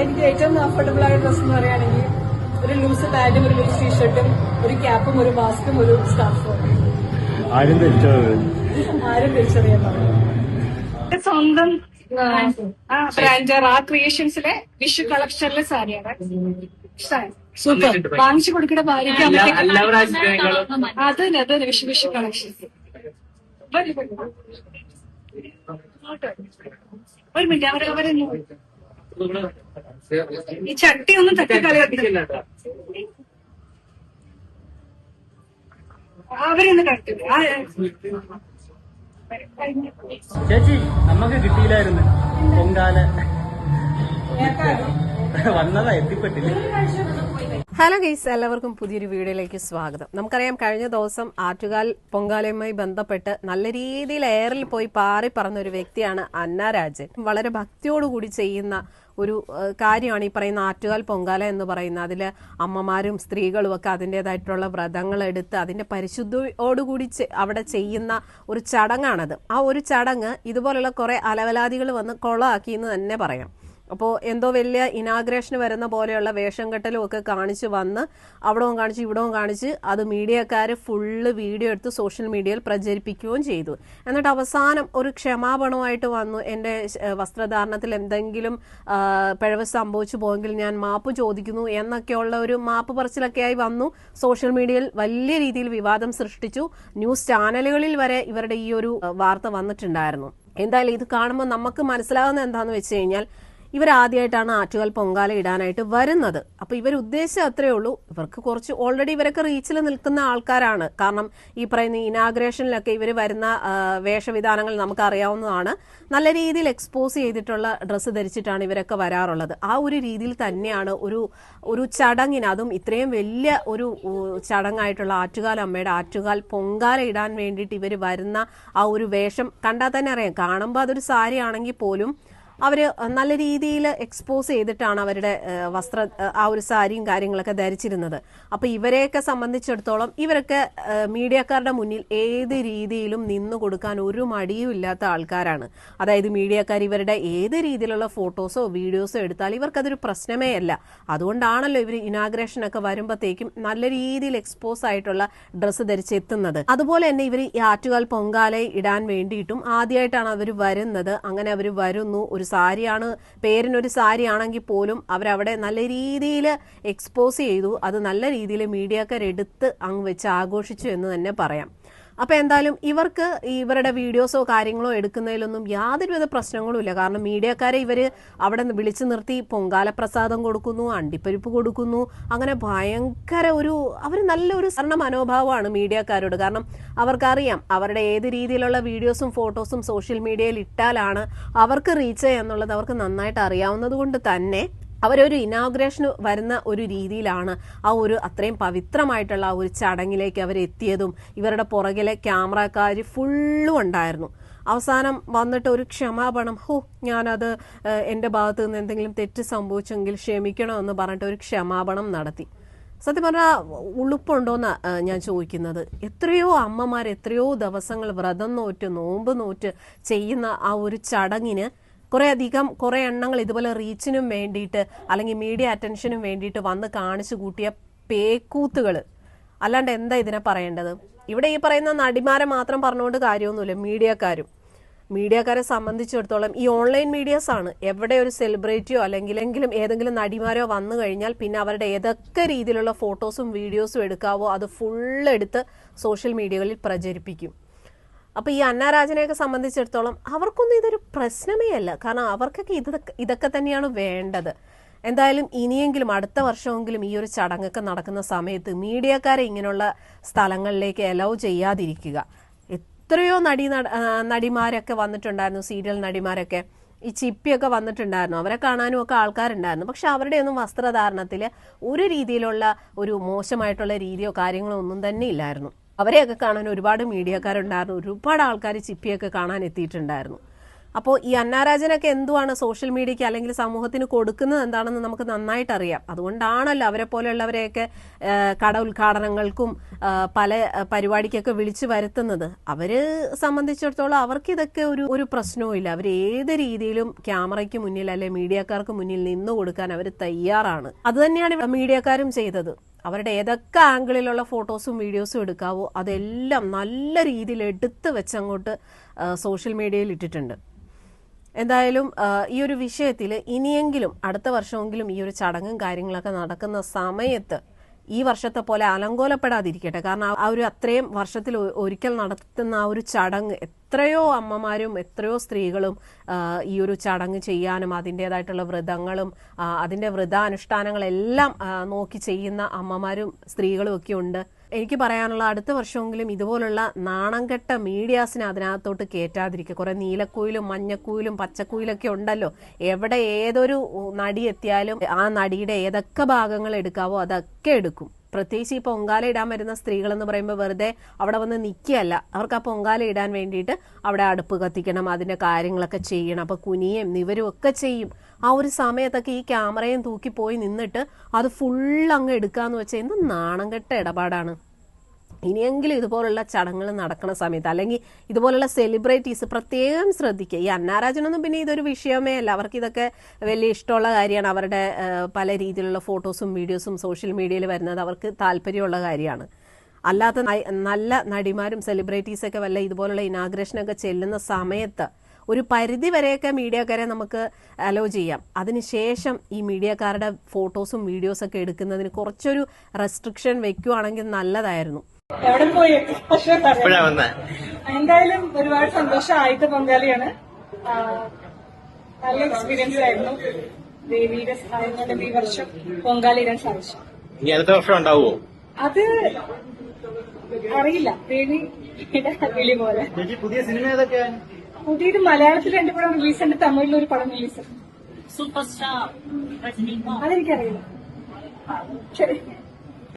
എനിക്ക് ഏറ്റവും അഫോർഡബിൾ ആയ ഡ്രസ് എന്ന് പറയുകയാണെങ്കിൽ ഒരു ലൂസ് പാന്റും ഒരു ലൂസ് ടീഷർട്ടും ഒരു ക്യാപ്പും ഒരു മാസ്കും ഒരു സ്കാർഫും. ആരും തിരിച്ചറിയാൻ സ്വന്തം ബ്രാൻഡ് റാ ക്രിയേഷൻസിലെ വിഷു കളക്ഷനിലെ സാരിയാണ്. സൂപ്പർ. വാങ്ങിച്ചു കൊടുക്കുന്ന ഭാര്യയ്ക്ക് അത് വിഷു കളക്ഷൻസ്. ഒരു മിനിറ്റ് അവരെ ഈ ചട്ടി ഒന്നും തട്ടിക്കളിയാക്കില്ല. അവരൊന്ന് കണ്ടില്ല. ചേച്ചി നമുക്ക് കിട്ടിയില്ലായിരുന്നു പൊങ്കാല വന്നതാ എത്തിപ്പെട്ടില്ല. ഹലോ ഗൈസ്, എല്ലാവർക്കും പുതിയൊരു വീഡിയോയിലേക്ക് സ്വാഗതം. നമുക്കറിയാം, കഴിഞ്ഞ ദിവസം ആറ്റുകാൽ പൊങ്കാലയുമായി ബന്ധപ്പെട്ട് നല്ല രീതിയിൽ എയറിൽ പോയി പാറി പറന്ന ഒരു വ്യക്തിയാണ് അന്ന രാജൻ. വളരെ ഭക്തിയോടുകൂടി ചെയ്യുന്ന ഒരു കാര്യമാണ് ഈ പറയുന്ന ആറ്റുകാൽ പൊങ്കാല എന്ന് പറയുന്നത്. അതിൽ അമ്മമാരും സ്ത്രീകളും ഒക്കെ അതിൻ്റെതായിട്ടുള്ള വ്രതങ്ങൾ എടുത്ത് അതിൻ്റെ പരിശുദ്ധിയോടുകൂടി അവിടെ ചെയ്യുന്ന ഒരു ചടങ്ങാണത്. ആ ഒരു ചടങ്ങ് ഇതുപോലുള്ള കുറേ അലവലാദികൾ വന്ന് കൊളാക്കി എന്ന് തന്നെ പറയാം. അപ്പോൾ എന്തോ വലിയ ഇനാഗ്രേഷന് വരുന്ന പോലെയുള്ള വേഷം കെട്ടലും ഒക്കെ കാണിച്ച് വന്ന് അവിടവും കാണിച്ച് ഇവിടവും കാണിച്ച് അത് മീഡിയക്കാർ ഫുള്ള് വീഡിയോ എടുത്ത് സോഷ്യൽ മീഡിയയിൽ പ്രചരിപ്പിക്കുകയും ചെയ്തു. എന്നിട്ട് അവസാനം ഒരു ക്ഷമാപണമായിട്ട് വന്നു, എൻ്റെ വസ്ത്രധാരണത്തിൽ എന്തെങ്കിലും പിഴവ് സംഭവിച്ചു പോയെങ്കിൽ ഞാൻ മാപ്പ് ചോദിക്കുന്നു എന്നൊക്കെയുള്ള ഒരു മാപ്പ് പറച്ചിലൊക്കെയായി വന്നു. സോഷ്യൽ മീഡിയയിൽ വലിയ രീതിയിൽ വിവാദം സൃഷ്ടിച്ചു. ന്യൂസ് ചാനലുകളിൽ വരെ ഇവരുടെ ഈ ഒരു വാർത്ത വന്നിട്ടുണ്ടായിരുന്നു. എന്തായാലും ഇത് കാണുമ്പോൾ നമുക്ക് മനസ്സിലാകുന്നത് എന്താണെന്ന് വെച്ച് കഴിഞ്ഞാൽ, ഇവരാദ്യമായിട്ടാണ് ആറ്റുകാൽ പൊങ്കാല ഇടാനായിട്ട് വരുന്നത്. അപ്പോൾ ഇവർ ഉദ്ദേശിച്ചത് അത്രയേ ഉള്ളൂ. ഇവർക്ക് കുറച്ച് ഓൾറെഡി ഇവരൊക്കെ റീച്ചിൽ നിൽക്കുന്ന ആൾക്കാരാണ്. കാരണം ഈ പറയുന്ന ഇനാഗ്രേഷനിലൊക്കെ ഇവർ വരുന്ന വേഷവിധാനങ്ങൾ നമുക്ക് അറിയാവുന്നതാണ്. നല്ല രീതിയിൽ എക്സ്പോസ് ചെയ്തിട്ടുള്ള ഡ്രസ്സ് ധരിച്ചിട്ടാണ് ഇവരൊക്കെ വരാറുള്ളത്. ആ ഒരു രീതിയിൽ തന്നെയാണ് ഒരു ചടങ്ങിന്, അതും ഇത്രയും വലിയ ഒരു ചടങ്ങായിട്ടുള്ള ആറ്റുകാൽ അമ്മയുടെ ആറ്റുകാൽ പൊങ്കാല ഇടാൻ വേണ്ടിയിട്ട് ഇവർ വരുന്ന ആ ഒരു വേഷം കണ്ടാൽ തന്നെ അറിയാം. കാണുമ്പോൾ അതൊരു സാരി ആണെങ്കിൽ പോലും അവർ നല്ല രീതിയിൽ എക്സ്പോസ് ചെയ്തിട്ടാണ് അവരുടെ ആ ഒരു സാരിയും കാര്യങ്ങളൊക്കെ ധരിച്ചിരുന്നത്. അപ്പോൾ ഇവരെയൊക്കെ സംബന്ധിച്ചിടത്തോളം ഇവരൊക്കെ മീഡിയക്കാരുടെ മുന്നിൽ ഏത് രീതിയിലും നിന്നു കൊടുക്കാൻ ഒരു മടിയും ഇല്ലാത്ത ആൾക്കാരാണ്. അതായത് മീഡിയക്കാർ ഇവരുടെ ഏത് രീതിയിലുള്ള ഫോട്ടോസോ വീഡിയോസോ എടുത്താൽ ഇവർക്കതൊരു പ്രശ്നമേ അല്ല. അതുകൊണ്ടാണല്ലോ ഇവർ ഇനാഗ്രേഷനൊക്കെ വരുമ്പോഴത്തേക്കും നല്ല രീതിയിൽ എക്സ്പോസ് ആയിട്ടുള്ള ഡ്രസ്സ് ധരിച്ചെത്തുന്നത്. അതുപോലെ തന്നെ ഇവർ ഈ ആറ്റുകാൽ പൊങ്കാല ഇടാൻ വേണ്ടിയിട്ടും ആദ്യമായിട്ടാണ് അവർ വരുന്നത്. അങ്ങനെ അവർ വരുന്നു, ഒരു സാരിയാണ്, പേരിനൊരു സാരി ആണെങ്കിൽ പോലും അവരവിടെ നല്ല രീതിയിൽ എക്സ്പോസ് ചെയ്തു. അത് നല്ല രീതിയിൽ മീഡിയക്കാരെടുത്ത് അങ്ങ് വെച്ച് ആഘോഷിച്ചു എന്ന് തന്നെ പറയാം. അപ്പോൾ എന്തായാലും ഇവർക്ക് ഇവരുടെ വീഡിയോസോ കാര്യങ്ങളോ എടുക്കുന്നതിലൊന്നും യാതൊരുവിധ പ്രശ്നങ്ങളും ഇല്ല. കാരണം മീഡിയക്കാരെ ഇവർ അവിടെ വിളിച്ചു നിർത്തി പൊങ്കാല പ്രസാദം കൊടുക്കുന്നു, അണ്ടിപ്പരിപ്പ് കൊടുക്കുന്നു. അങ്ങനെ ഭയങ്കര അവർ നല്ലൊരു സഹകരണ മനോഭാവമാണ് മീഡിയക്കാരോട്. കാരണം അവർക്കറിയാം അവരുടെ ഏത് രീതിയിലുള്ള വീഡിയോസും ഫോട്ടോസും സോഷ്യൽ മീഡിയയിൽ ഇട്ടാലാണ് അവർക്ക് റീച്ച് എന്നുള്ളത് അവർക്ക് നന്നായിട്ട് അറിയാവുന്നത് കൊണ്ട് തന്നെ അവരൊരു ഇനാഗ്രേഷന് വരുന്ന ഒരു രീതിയിലാണ് ആ ഒരു അത്രയും പവിത്രമായിട്ടുള്ള ആ ഒരു ചടങ്ങിലേക്ക് അവരെത്തിയതും. ഇവരുടെ പുറകിലെ ക്യാമറക്കാർ ഫുള്ളും ഉണ്ടായിരുന്നു. അവസാനം വന്നിട്ട് ഒരു ക്ഷമാപണം, ഞാനത് എൻ്റെ ഭാഗത്ത് നിന്ന് എന്തെങ്കിലും തെറ്റ് സംഭവിച്ചെങ്കിൽ ക്ഷമിക്കണമെന്ന് പറഞ്ഞിട്ട് ഒരു ക്ഷമാപണം നടത്തി. സത്യം പറഞ്ഞാൽ ഉളുപ്പുണ്ടോയെന്ന് ഞാൻ ചോദിക്കുന്നത്. എത്രയോ അമ്മമാർ എത്രയോ ദിവസങ്ങൾ വ്രതം നോറ്റ് നോമ്പ് നോറ്റ് ചെയ്യുന്ന ആ ഒരു ചടങ്ങിന് കുറേ എണ്ണങ്ങൾ ഇതുപോലെ റീച്ചിനും വേണ്ടിയിട്ട് അല്ലെങ്കിൽ മീഡിയ അറ്റൻഷനും വേണ്ടിയിട്ട് വന്ന് കാണിച്ചു കൂട്ടിയ പേക്കൂത്തുകൾ. അല്ലാണ്ട് എന്താ ഇതിനെ പറയേണ്ടത്? ഇവിടെ ഈ പറയുന്ന നടിമാരെ മാത്രം പറഞ്ഞുകൊണ്ട് കാര്യമൊന്നുമില്ല. മീഡിയക്കാരെ സംബന്ധിച്ചിടത്തോളം ഈ ഓൺലൈൻ മീഡിയാസാണ്. എവിടെ ഒരു സെലിബ്രിറ്റിയോ അല്ലെങ്കിൽ ഏതെങ്കിലും നടിമാരോ വന്നു കഴിഞ്ഞാൽ പിന്നെ അവരുടെ ഏതൊക്കെ രീതിയിലുള്ള ഫോട്ടോസും വീഡിയോസും എടുക്കാവോ അത് ഫുള്ളെടുത്ത് സോഷ്യൽ മീഡിയകളിൽ പ്രചരിപ്പിക്കും. അപ്പോൾ ഈ അന്ന രാജനെയൊക്കെ സംബന്ധിച്ചിടത്തോളം അവർക്കൊന്നും ഇതൊരു പ്രശ്നമേ അല്ല. കാരണം അവർക്കൊക്കെ ഇതൊക്കെ തന്നെയാണ് വേണ്ടത്. എന്തായാലും ഇനിയെങ്കിലും അടുത്ത വർഷമെങ്കിലും ഈ ഒരു ചടങ്ങൊക്കെ നടക്കുന്ന സമയത്ത് മീഡിയക്കാരെ ഇങ്ങനെയുള്ള സ്ഥലങ്ങളിലേക്ക് അലൗ ചെയ്യാതിരിക്കുക. എത്രയോ നടിമാരൊക്കെ വന്നിട്ടുണ്ടായിരുന്നു, സീരിയൽ നടിമാരൊക്കെ. ഈ ചിപ്പിയൊക്കെ വന്നിട്ടുണ്ടായിരുന്നു, അവരെ കാണാനും ഒക്കെ ആൾക്കാരുണ്ടായിരുന്നു. പക്ഷെ അവരുടെയൊന്നും വസ്ത്രധാരണത്തിൽ ഒരു രീതിയിലുള്ള ഒരു മോശമായിട്ടുള്ള രീതിയോ കാര്യങ്ങളോ ഒന്നും തന്നെ ഇല്ലായിരുന്നു. അവരെയൊക്കെ കാണാൻ ഒരുപാട് മീഡിയക്കാരുണ്ടായിരുന്നു, ഒരുപാട് ആൾക്കാർ ചിപ്പിയൊക്കെ കാണാൻ എത്തിയിട്ടുണ്ടായിരുന്നു. അപ്പോൾ ഈ അന്നാരാജനൊക്കെ എന്തുവാണ് സോഷ്യൽ മീഡിയയ്ക്ക് അല്ലെങ്കിൽ സമൂഹത്തിന് കൊടുക്കുന്നത് എന്താണെന്ന് നമുക്ക് നന്നായിട്ട് അറിയാം. അതുകൊണ്ടാണല്ലോ അവരെ പോലെയുള്ളവരെയൊക്കെ കട ഉദ്ഘാടനങ്ങൾക്കും പല പരിപാടിക്കൊക്കെ വിളിച്ചു വരുത്തുന്നത്. അവര് സംബന്ധിച്ചിടത്തോളം അവർക്ക് ഇതൊക്കെ ഒരു പ്രശ്നവും ഇല്ല. അവർ ഏത് രീതിയിലും ക്യാമറയ്ക്ക് മുന്നിൽ അല്ലെ മീഡിയക്കാർക്ക് മുന്നിൽ നിന്നു കൊടുക്കാൻ അവർ തയ്യാറാണ്. അത് തന്നെയാണ് മീഡിയക്കാരും ചെയ്തത്. അവരുടെ ഏതൊക്കെ ആംഗിളിലുള്ള ഫോട്ടോസും വീഡിയോസും എടുക്കാവോ അതെല്ലാം നല്ല രീതിയിൽ എടുത്ത് വെച്ചങ്ങോട്ട് സോഷ്യൽ മീഡിയയിൽ ഇട്ടിട്ടുണ്ട്. എന്തായാലും ഈ ഒരു വിഷയത്തിൽ ഇനിയെങ്കിലും അടുത്ത വർഷമെങ്കിലും ഈ ഒരു ചടങ്ങും കാര്യങ്ങളൊക്കെ നടക്കുന്ന സമയത്ത് ഈ വർഷത്തെ പോലെ അലങ്കോലപ്പെടാതിരിക്കട്ടെ. കാരണം ആ ഒരു അത്രയും വർഷത്തിൽ ഒരിക്കൽ നടത്തുന്ന ആ ഒരു ചടങ്ങ് എത്രയോ അമ്മമാരും എത്രയോ സ്ത്രീകളും ഈ ഒരു ചടങ്ങ് ചെയ്യാനും അതിൻ്റെതായിട്ടുള്ള വ്രതങ്ങളും അതിൻ്റെ വ്രതാനുഷ്ഠാനങ്ങളെല്ലാം നോക്കി ചെയ്യുന്ന അമ്മമാരും സ്ത്രീകളും ഒക്കെ ഉണ്ട്. എനിക്ക് പറയാനുള്ള അടുത്ത വർഷമെങ്കിലും ഇതുപോലുള്ള നാണംകെട്ട മീഡിയാസിനെ അതിനകത്തോട്ട് കയറ്റാതിരിക്കുക. കുറെ നീലക്കുയിലും മഞ്ഞക്കുയിലും പച്ചക്കുയിലൊക്കെ ഉണ്ടല്ലോ. എവിടെ ഏതൊരു നടി എത്തിയാലും ആ നടിയുടെ ഏതൊക്കെ ഭാഗങ്ങൾ എടുക്കാവോ അതൊക്കെ എടുക്കും. പ്രത്യേകിച്ച് ഈ പൊങ്കാല ഇടാൻ വരുന്ന സ്ത്രീകൾ എന്ന് പറയുമ്പോൾ വെറുതെ അവിടെ വന്ന് നിൽക്കുകയല്ല. അവർക്ക് ആ പൊങ്കാല ഇടാൻ വേണ്ടിയിട്ട് അവിടെ അടുപ്പ് കത്തിക്കണം, അതിന്റെ കാര്യങ്ങളൊക്കെ ചെയ്യണം. അപ്പൊ കുനിയും നിവരും ഒക്കെ ചെയ്യും. ആ ഒരു സമയത്തൊക്കെ ഈ ക്യാമറയും തൂക്കി പോയി നിന്നിട്ട് അത് ഫുൾ അങ്ങ് എടുക്കാന്ന് വെച്ചാൽ എന്ത് നാണം കെട്ട ഇടപാടാണ്. ഇനിയെങ്കിലും ഇതുപോലുള്ള ചടങ്ങുകൾ നടക്കുന്ന സമയത്ത് അല്ലെങ്കിൽ ഇതുപോലുള്ള സെലിബ്രിറ്റീസ് പ്രത്യേകം ശ്രദ്ധിക്കുക. ഈ അന്നാരാജനൊന്നും പിന്നെ ഇതൊരു വിഷയമേ അല്ല. അവർക്ക് ഇതൊക്കെ വലിയ ഇഷ്ടമുള്ള കാര്യമാണ്. അവരുടെ പല രീതിയിലുള്ള ഫോട്ടോസും വീഡിയോസും സോഷ്യൽ മീഡിയയിൽ വരുന്നത് അവർക്ക് താല്പര്യമുള്ള കാര്യമാണ്. അല്ലാത്ത നല്ല നടിമാരും സെലിബ്രിറ്റീസൊക്കെ വല്ല ഇതുപോലുള്ള ഇനാഗ്രേഷനൊക്കെ ചെല്ലുന്ന സമയത്ത് ഒരു പരിധി വരെയൊക്കെ മീഡിയക്കാരെ നമുക്ക് അലോ ചെയ്യാം. അതിനുശേഷം ഈ മീഡിയക്കാരുടെ ഫോട്ടോസും വീഡിയോസൊക്കെ എടുക്കുന്നതിന് കുറച്ചൊരു റെസ്ട്രിക്ഷൻ വെക്കുവാണെങ്കിൽ നല്ലതായിരുന്നു. എവിടെ പോയി എന്തായാലും ഒരുപാട് സന്തോഷം. ആദ്യത്തെ പൊങ്കാലയാണ്. നല്ല എക്സ്പീരിയൻസ് ആയിരുന്നു. ദേവിയുടെ സഹായം കൊണ്ട് ഈ വർഷം പൊങ്കാല ഇടാൻ സാധിച്ചു. ഇനി അടുത്ത വർഷം ഉണ്ടാവുമോ അത് അറിയില്ല. ദേവിയുടെ വിളി പോലെ. പുതിയ സിനിമ ഏതൊക്കെ? പുതിയത് മലയാളത്തിൽ 2 പടം റിലീസുണ്ട്, തമിഴിൽ ഒരു പടം റിലീസ്. സൂപ്പർ സ്റ്റാർ അതെനിക്കറിയില്ല. ശരി.